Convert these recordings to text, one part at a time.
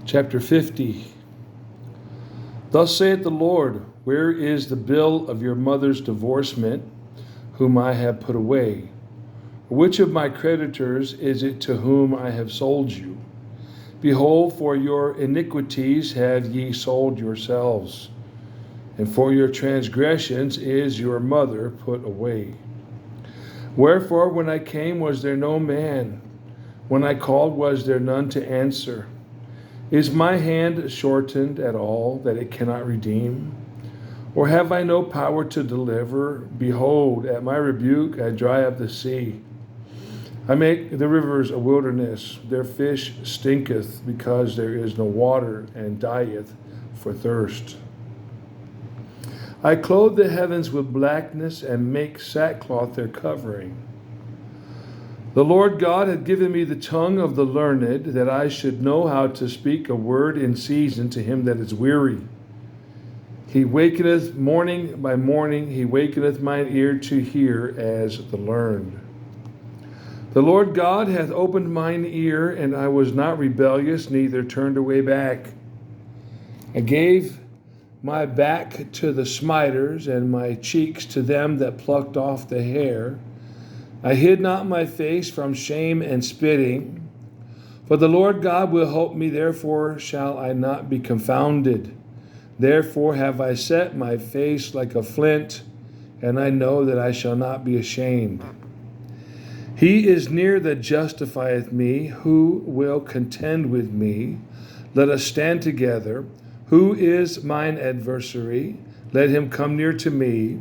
Chapter 50. Thus saith the Lord, where is the bill of your mother's divorcement, whom I have put away? Which of my creditors is it to whom I have sold you? Behold, for your iniquities have ye sold yourselves, and for your transgressions is your mother put away. Wherefore, when I came, was there no man? When I called, was there none to answer? Is my hand shortened at all, that it cannot redeem? Or have I no power to deliver? Behold, at my rebuke I dry up the sea. I make the rivers a wilderness. Their fish stinketh, because there is no water, and dieth for thirst. I clothe the heavens with blackness, and make sackcloth their covering. The Lord God hath given me the tongue of the learned, that I should know how to speak a word in season to him that is weary. He wakeneth morning by morning, he wakeneth mine ear to hear as the learned. The Lord God hath opened mine ear, and I was not rebellious, neither turned away back. I gave my back to the smiters, and my cheeks to them that plucked off the hair. I hid not my face from shame and spitting. For the Lord God will help me, therefore shall I not be confounded. Therefore have I set my face like a flint, and I know that I shall not be ashamed. He is near that justifieth me. Who will contend with me? Let us stand together. Who is mine adversary? Let him come near to me.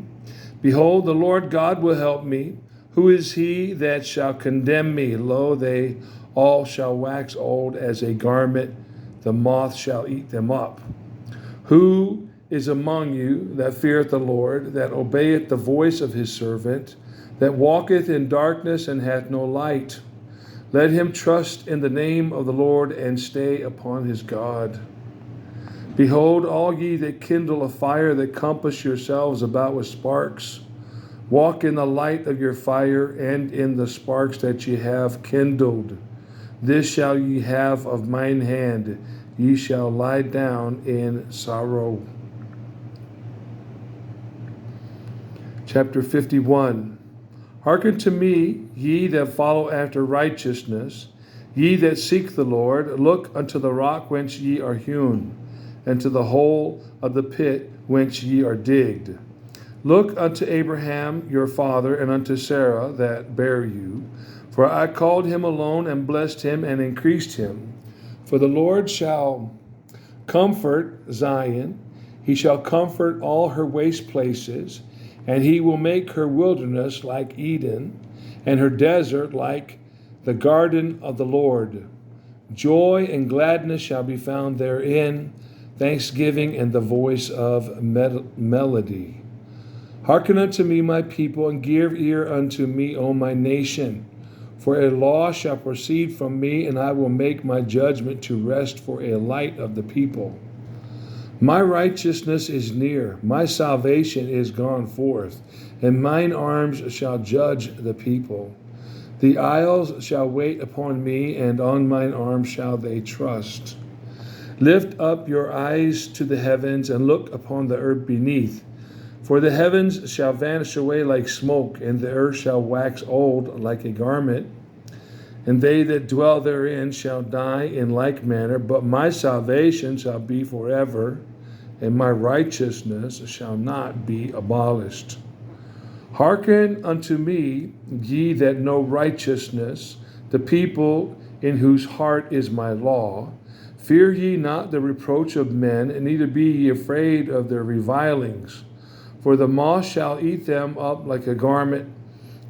Behold, the Lord God will help me. Who is he that shall condemn me? Lo, they all shall wax old as a garment. The moth shall eat them up. Who is among you that feareth the Lord, that obeyeth the voice of his servant, that walketh in darkness and hath no light? Let him trust in the name of the Lord, and stay upon his God. Behold, all ye that kindle a fire, that compass yourselves about with sparks, walk in the light of your fire, and in the sparks that ye have kindled. This shall ye have of mine hand. Ye shall lie down in sorrow. Chapter 51. Hearken to me, ye that follow after righteousness, ye that seek the Lord. Look unto the rock whence ye are hewn, and to the hole of the pit whence ye are digged. Look unto Abraham your father, and unto Sarah that bare you. For I called him alone, and blessed him, and increased him. For the Lord shall comfort Zion, he shall comfort all her waste places, and he will make her wilderness like Eden, and her desert like the garden of the Lord. Joy and gladness shall be found therein, thanksgiving and the voice of melody. Hearken unto me, my people, and give ear unto me, O my nation. For a law shall proceed from me, and I will make my judgment to rest for a light of the people. My righteousness is near, my salvation is gone forth, and mine arms shall judge the people. The isles shall wait upon me, and on mine arm shall they trust. Lift up your eyes to the heavens, and look upon the earth beneath. For the heavens shall vanish away like smoke, and the earth shall wax old like a garment, and they that dwell therein shall die in like manner. But my salvation shall be forever, and my righteousness shall not be abolished. Hearken unto me, ye that know righteousness, the people in whose heart is my law. Fear ye not the reproach of men, and neither be ye afraid of their revilings. For the moth shall eat them up like a garment,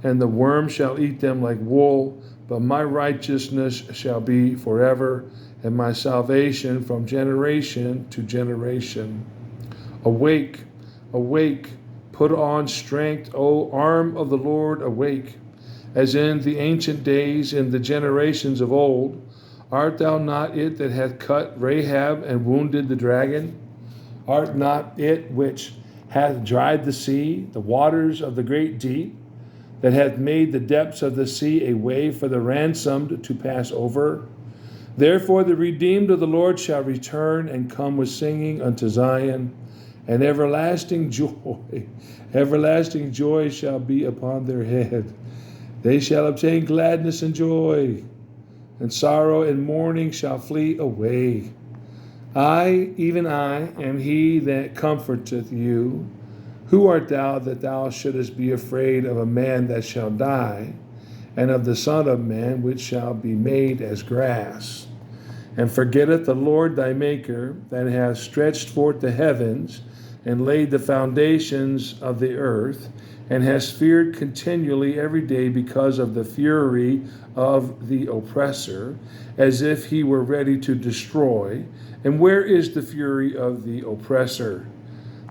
and the worm shall eat them like wool. But my righteousness shall be forever, and my salvation from generation to generation. Awake, awake, put on strength, O arm of the Lord, awake. As in the ancient days, in the generations of old, art thou not it that hath cut Rahab and wounded the dragon? Art not it which hath dried the sea, the waters of the great deep, that hath made the depths of the sea a way for the ransomed to pass over? Therefore the redeemed of the Lord shall return and come with singing unto Zion, and everlasting joy shall be upon their head. They shall obtain gladness and joy, and sorrow and mourning shall flee away. I, even I, am he that comforteth you. Who art thou that thou shouldest be afraid of a man that shall die, and of the Son of Man which shall be made as grass? And forgetteth the Lord thy Maker, that hath stretched forth the heavens, and laid the foundations of the earth, and has feared continually every day because of the fury of the oppressor, as if he were ready to destroy. And where is the fury of the oppressor?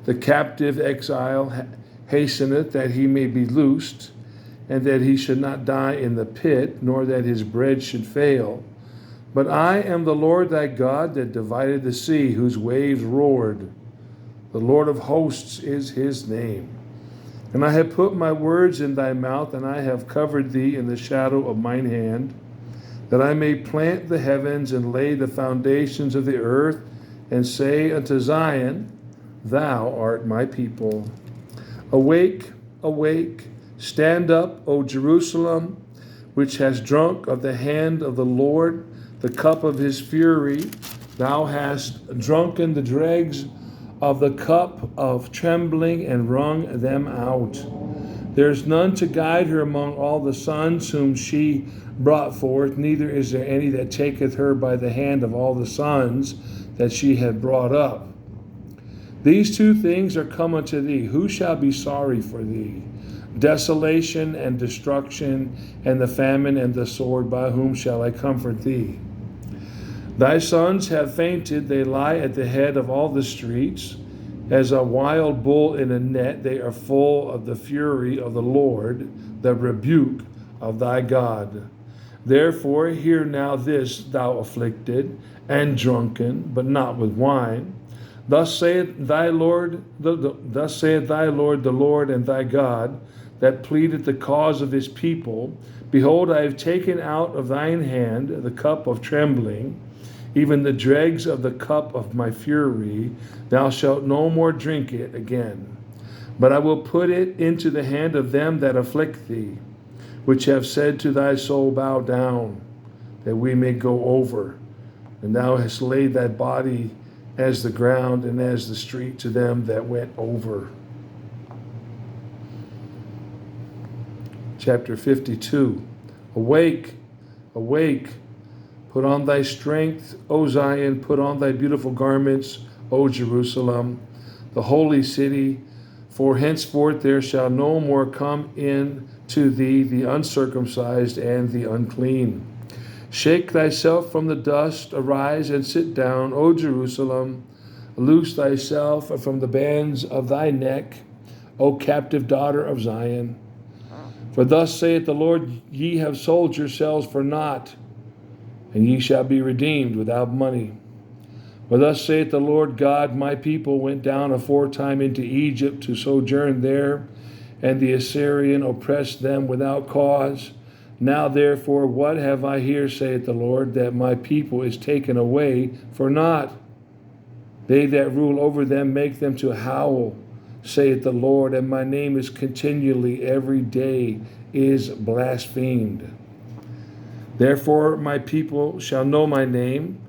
The captive exile hasteneth that he may be loosed, and that he should not die in the pit, nor that his bread should fail. But I am the Lord thy God, that divided the sea, whose waves roared. The Lord of hosts is his name. And I have put my words in thy mouth, and I have covered thee in the shadow of mine hand, that I may plant the heavens and lay the foundations of the earth, and say unto Zion, Thou art my people. Awake, awake, stand up, O Jerusalem, which has drunk of the hand of the Lord, the cup of his fury. Thou hast drunken the dregs of the cup of trembling, and wrung them out. There is none to guide her among all the sons whom she brought forth, neither is there any that taketh her by the hand of all the sons that she had brought up. These two things are come unto thee. Who shall be sorry for thee? Desolation and destruction, and the famine and the sword. By whom shall I comfort thee? Thy sons have fainted, they lie at the head of all the streets. As a wild bull in a net, they are full of the fury of the Lord, the rebuke of thy God. Therefore hear now this, thou afflicted and drunken, but not with wine. Thus saith thy Lord, the Lord and thy God, that pleadeth the cause of his people. Behold, I have taken out of thine hand the cup of trembling, even the dregs of the cup of my fury. Thou shalt no more drink it again. But I will put it into the hand of them that afflict thee, which have said to thy soul, Bow down, that we may go over. And thou hast laid thy body as the ground and as the street to them that went over. Chapter 52. Awake, awake, put on thy strength, O Zion, put on thy beautiful garments, O Jerusalem, the holy city, for henceforth there shall no more come in to thee the uncircumcised and the unclean. Shake thyself from the dust, arise and sit down, O Jerusalem. Loose thyself from the bands of thy neck, O captive daughter of Zion. For thus saith the Lord, ye have sold yourselves for naught, and ye shall be redeemed without money. For thus saith the Lord God, my people went down aforetime into Egypt to sojourn there, and the Assyrian oppressed them without cause. Now therefore, what have I here, saith the Lord, that my people is taken away for naught? They that rule over them make them to howl, saith the Lord, and my name is continually every day is blasphemed. Therefore my people shall know my name.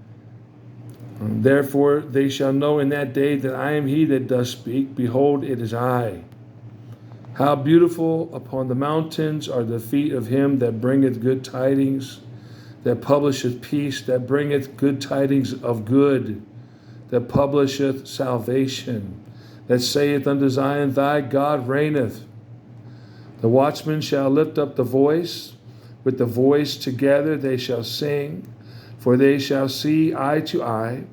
Therefore they shall know in that day that I am he that does speak. Behold, it is I. How beautiful upon the mountains are the feet of him that bringeth good tidings, that publisheth peace, that bringeth good tidings of good, that publisheth salvation, that saith unto Zion, Thy God reigneth. The watchmen shall lift up the voice, with the voice together they shall sing, for they shall see eye to eye,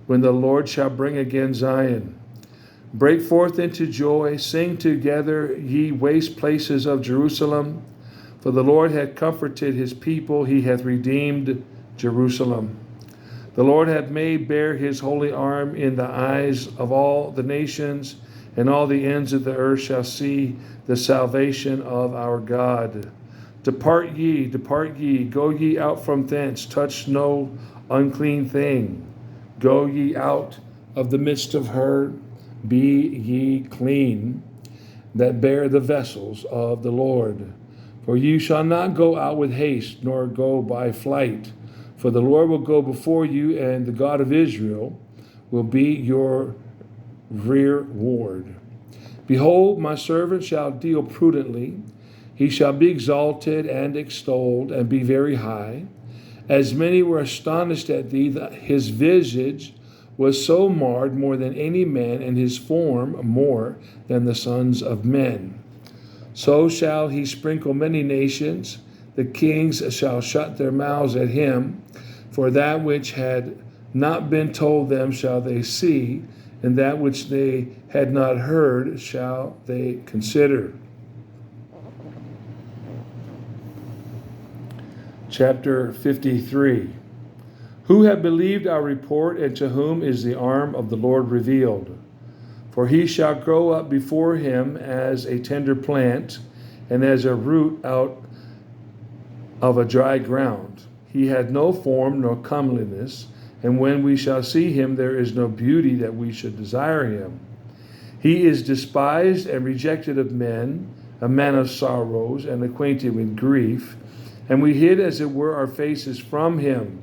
when the Lord shall bring again Zion. Break forth into joy, sing together, ye waste places of Jerusalem. For the Lord hath comforted his people, he hath redeemed Jerusalem. The Lord hath made bare his holy arm in the eyes of all the nations, and all the ends of the earth shall see the salvation of our God. Depart ye, go ye out from thence, touch no unclean thing. Go ye out of the midst of her, be ye clean, that bear the vessels of the Lord. For you shall not go out with haste, nor go by flight. For the Lord will go before you, and the God of Israel will be your reward. Behold, my servant shall deal prudently. He shall be exalted and extolled, and be very high. As many were astonished at thee, that his visage was so marred more than any man, and his form more than the sons of men. So shall he sprinkle many nations. The kings shall shut their mouths at him. For that which had not been told them shall they see, and that which they had not heard shall they consider. Chapter 53. Who have believed our report, and to whom is the arm of the Lord revealed? For he shall grow up before him as a tender plant, and as a root out of a dry ground. He had no form nor comeliness, and when we shall see him, there is no beauty that we should desire him. He is despised and rejected of men, a man of sorrows, and acquainted with grief. And we hid, as it were, our faces from him.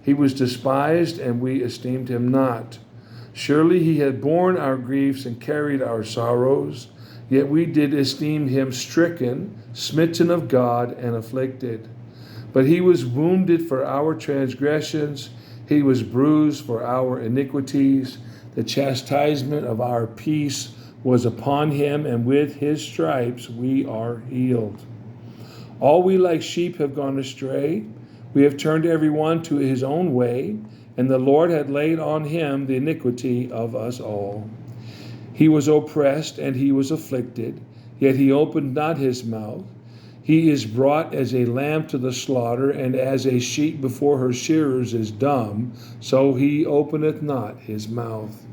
He was despised, and we esteemed him not. Surely he had borne our griefs and carried our sorrows, yet we did esteem him stricken, smitten of God, and afflicted. But he was wounded for our transgressions, he was bruised for our iniquities. The chastisement of our peace was upon him, and with his stripes we are healed. All we like sheep have gone astray. We have turned every one to his own way, and the Lord had laid on him the iniquity of us all. He was oppressed and he was afflicted, yet he opened not his mouth. He is brought as a lamb to the slaughter, and as a sheep before her shearers is dumb, so he openeth not his mouth.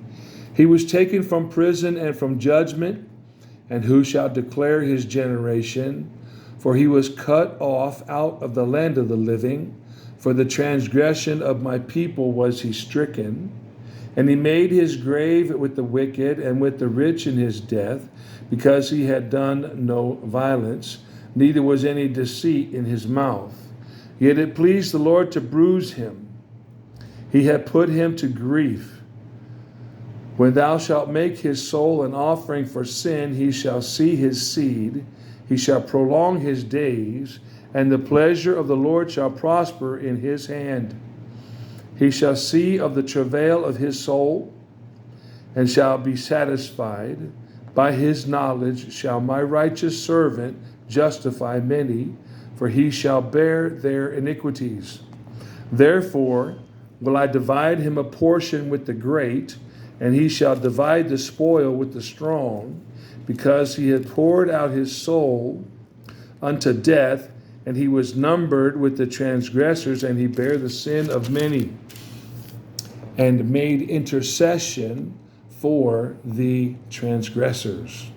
He was taken from prison and from judgment, and who shall declare his generation? For he was cut off out of the land of the living. For the transgression of my people was he stricken. And he made his grave with the wicked and with the rich in his death, because he had done no violence, neither was any deceit in his mouth. Yet it pleased the Lord to bruise him. He had put him to grief. When thou shalt make his soul an offering for sin, he shall see his seed. He shall prolong his days, and the pleasure of the Lord shall prosper in his hand. He shall see of the travail of his soul, and shall be satisfied. By his knowledge shall my righteous servant justify many, for he shall bear their iniquities. Therefore will I divide him a portion with the great, and he shall divide the spoil with the strong, because he had poured out his soul unto death, and he was numbered with the transgressors, and he bare the sin of many, and made intercession for the transgressors.